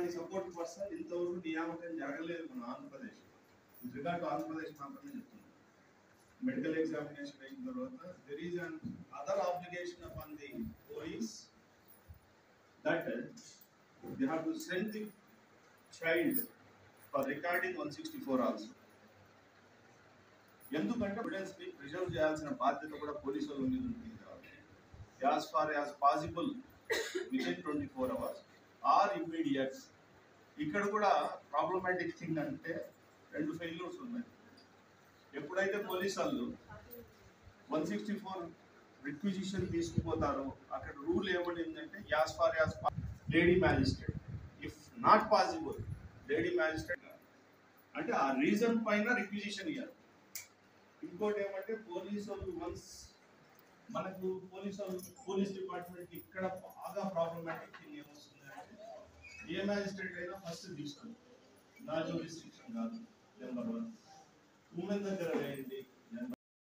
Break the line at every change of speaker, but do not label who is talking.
ఇట్లాంటి support person ఇంతవరకు నియామకం జరగలేదు మన Andhra Pradesh. With regard to Andhra Pradesh మాత్రమే చెప్తున్నాను. మెడికల్ ఎగ్జామినేషన్ అయిన తర్వాత there is an other obligation upon the police that they have to send the child for recording 164 also. ఎందుకంటే ఎవిడెన్స్ ని ప్రిజర్వ్ చేయాల్సిన బాధ్యత కూడా పోలీసుల మీద ఉంటుంది కాబట్టి as far as possible within 24 hours or immediate. ఇక్కడ కూడా ప్రాబ్లమాటిక్ థింగ్ అంటే 2 ఫెయిల్యూర్స్ ఉన్నాయి. ఎప్పుడైతే పోలీసు వాళ్ళు 164 రిక్విజిషన్ తీసుకుపోతారో అక్కడ రూల్ ఏమడిందంటే as far as lady magistrate, if not possible lady magistrate అంటే ఆ రీజన్ పైన రిక్విజిషన్ ఇవ్వాలి. ఇంకోటి ఏమంటే పోలీసు వాళ్ళు వన్స్ మనకు పోలీస్ డిపార్ట్మెంట్ ఇక్కడ బాగా ప్రాబ్లమాటిక్ థింగ్ ఏమొస్తుంది అంటే ఏ మ్యాజిస్ట్రేట్ అయినా ఫస్ట్ తీసుకోండి, నా జ్యూరిస్డిక్షన్ కాదు. నెంబర్ 1 ఉమెన్ దగ్గర వేయండి,